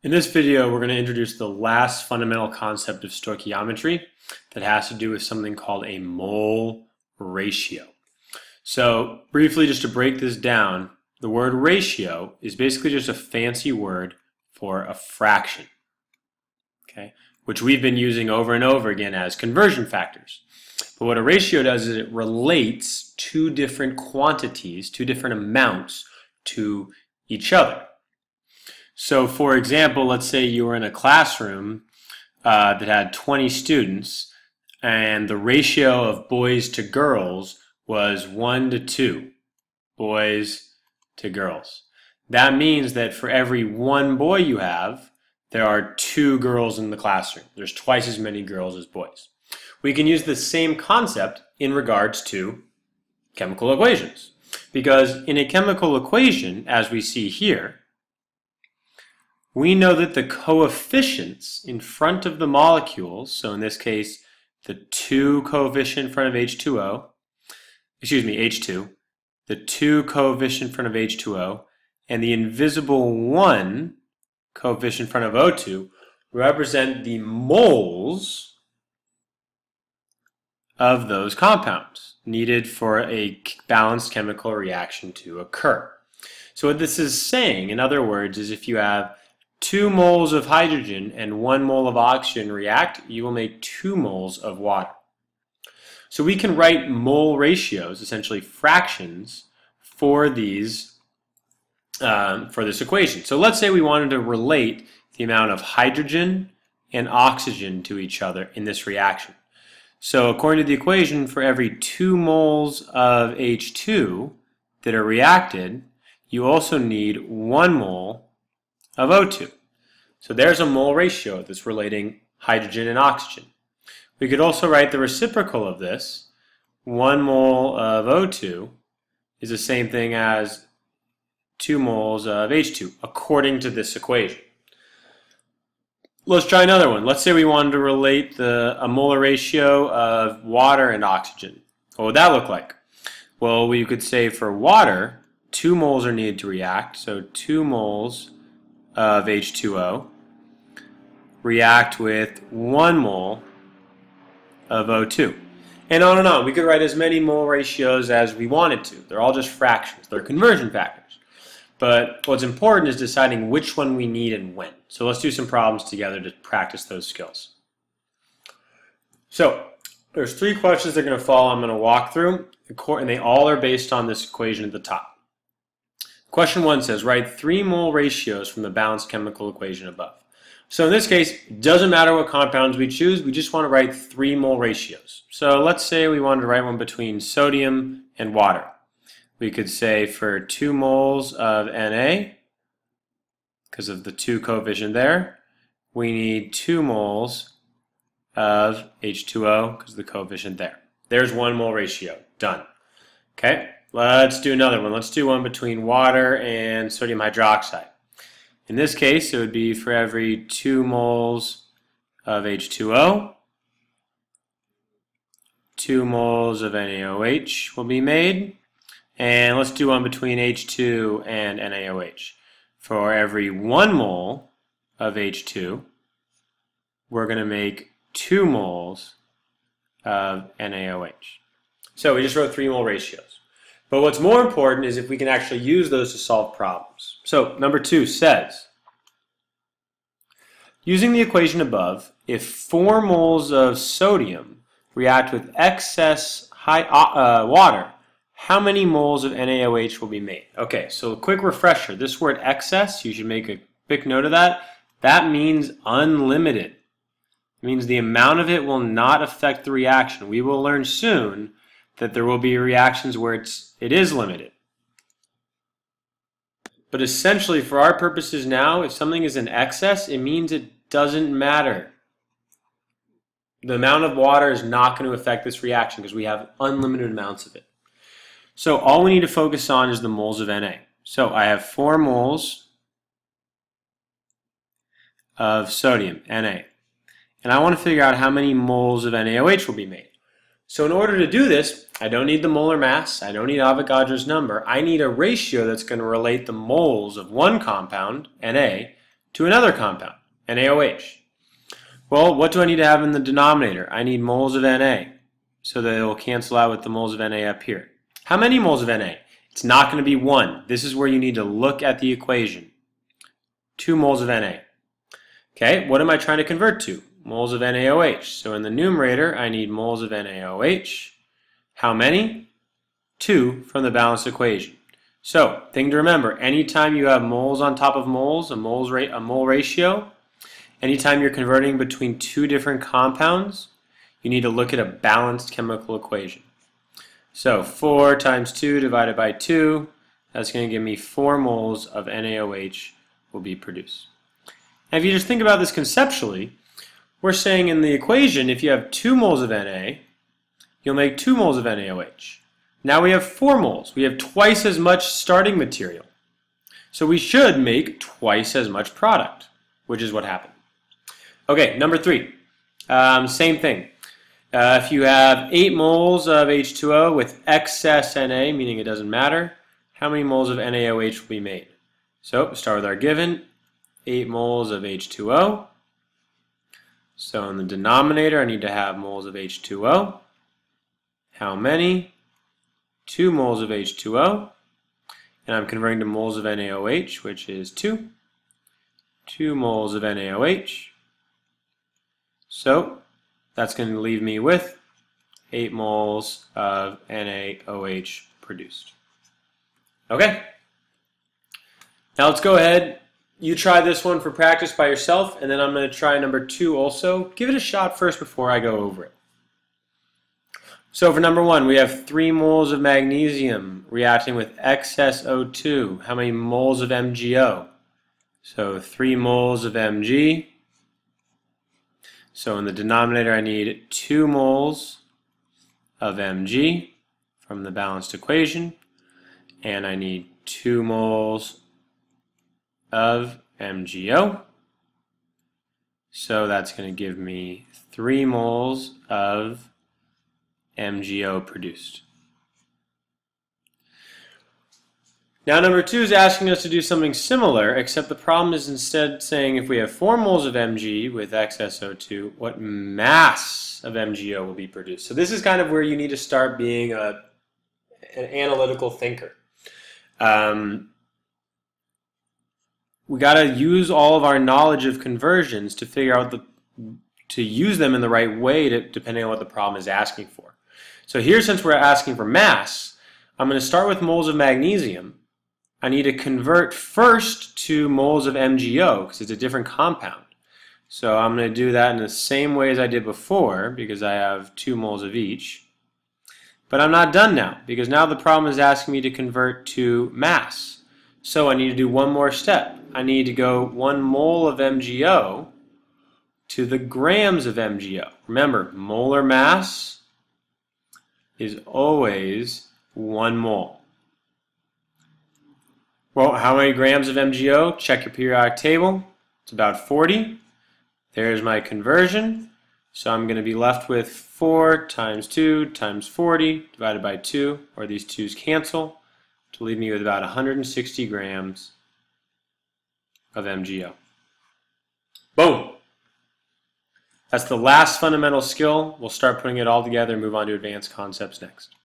In this video, we're going to introduce the last fundamental concept of stoichiometry that has to do with something called a mole ratio. So briefly, just to break this down, the word ratio is basically just a fancy word for a fraction, okay, which we've been using over and over again as conversion factors. But what a ratio does is it relates two different quantities, two different amounts to each other. So for example, let's say you were in a classroom that had 20 students and the ratio of boys to girls was 1 to 2 boys to girls. That means that for every one boy you have, there are 2 girls in the classroom. There's twice as many girls as boys. We can use the same concept in regards to chemical equations. Because in a chemical equation, as we see here, we know that the coefficients in front of the molecules, so in this case, the 2 coefficient in front of H2O, H2, the 2 coefficient in front of H2O, and the invisible 1 coefficient in front of O2 represent the moles of those compounds needed for a balanced chemical reaction to occur. So what this is saying, in other words, is if you have 2 moles of hydrogen and 1 mole of oxygen react, you will make 2 moles of water. So we can write mole ratios, essentially fractions, for these for this equation. So let's say we wanted to relate the amount of hydrogen and oxygen to each other in this reaction. So according to the equation, for every 2 moles of H2 that are reacted, you also need 1 mole of O2. So there's a mole ratio that's relating hydrogen and oxygen. We could also write the reciprocal of this. 1 mole of O2 is the same thing as 2 moles of H2, according to this equation. Let's try another one. Let's say we wanted to relate a molar ratio of water and oxygen. What would that look like? Well, we could say for water, 2 moles are needed to react, so 2 moles of H2O react with 1 mole of O2. And on and on. We could write as many mole ratios as we wanted to. They're all just fractions. They're conversion factors. But what's important is deciding which one we need and when. So let's do some problems together to practice those skills. So there's 3 questions that are going to follow I'm going to walk through, and they all are based on this equation at the top. Question 1 says, write 3 mole ratios from the balanced chemical equation above. So in this case, it doesn't matter what compounds we choose, we just want to write 3 mole ratios. So let's say we wanted to write one between sodium and water. We could say for 2 moles of Na, because of the 2 coefficient there, we need 2 moles of H2O because of the coefficient there. There's 1 mole ratio. Done. Okay? Let's do another one. Let's do one between water and sodium hydroxide. In this case, it would be for every 2 moles of H2O, 2 moles of NaOH will be made. And let's do one between H2 and NaOH. For every 1 mole of H2, we're going to make 2 moles of NaOH. So we just wrote 3 mole ratios. But what's more important is if we can actually use those to solve problems. So number 2 says, using the equation above, if 4 moles of sodium react with excess water, how many moles of NaOH will be made? Okay, so a quick refresher. This word excess, you should make a quick note of that. That means unlimited. It means the amount of it will not affect the reaction. We will learn soon that there will be reactions where it is limited. But essentially, for our purposes now, if something is in excess, it means it doesn't matter. The amount of water is not going to affect this reaction because we have unlimited amounts of it. So all we need to focus on is the moles of Na. So I have 4 moles of sodium, Na. And I want to figure out how many moles of NaOH will be made. So in order to do this, I don't need the molar mass, I don't need Avogadro's number, I need a ratio that's going to relate the moles of one compound, Na, to another compound, NaOH. Well, what do I need to have in the denominator? I need moles of Na, so that it will cancel out with the moles of Na up here. How many moles of Na? It's not going to be 1. This is where you need to look at the equation. 2 moles of Na. Okay, what am I trying to convert to? Moles of NaOH. So in the numerator, I need moles of NaOH. How many? 2 from the balanced equation. So, thing to remember, anytime you have moles on top of moles, a mole ratio, anytime you're converting between 2 different compounds, you need to look at a balanced chemical equation. So 4 times 2 divided by 2, that's going to give me 4 moles of NaOH will be produced. And if you just think about this conceptually, we're saying in the equation, if you have 2 moles of Na, you'll make 2 moles of NaOH. Now we have 4 moles. We have twice as much starting material. So we should make twice as much product, which is what happened. Okay, number 3. Same thing. If you have 8 moles of H2O with excess Na, meaning it doesn't matter, how many moles of NaOH will be made? So start with our given, 8 moles of H2O. So in the denominator, I need to have moles of H2O. How many? 2 moles of H2O. And I'm converting to moles of NaOH, which is 2. 2 moles of NaOH. So that's going to leave me with 8 moles of NaOH produced. Okay? Now let's go ahead. You try this one for practice by yourself, and then I'm going to try number 2 also. Give it a shot first before I go over it. So for number 1, we have 3 moles of magnesium reacting with excess O2. How many moles of MgO? So 3 moles of Mg. So in the denominator, I need 2 moles of Mg from the balanced equation, and I need 2 moles of MgO. So that's going to give me 3 moles of MgO produced. Now number 2 is asking us to do something similar, except the problem is instead saying if we have 4 moles of Mg with excess O2, what mass of MgO will be produced? So this is kind of where you need to start being an analytical thinker. We got to use all of our knowledge of conversions to figure out to use them in the right way depending on what the problem is asking for. So here, since we're asking for mass, I'm going to start with moles of magnesium. I need to convert first to moles of MgO because it's a different compound. So I'm going to do that in the same way as I did before because I have 2 moles of each. But I'm not done now because now the problem is asking me to convert to mass. So I need to do one more step. I need to go 1 mole of MgO to the grams of MgO. Remember, molar mass is always 1 mole. Well, how many grams of MgO? Check your periodic table. It's about 40. There's my conversion. So I'm going to be left with 4 times 2 times 40 divided by 2, or these 2's cancel, to leave me with about 160 grams of MgO. Boom! That's the last fundamental skill. We'll start putting it all together and move on to advanced concepts next.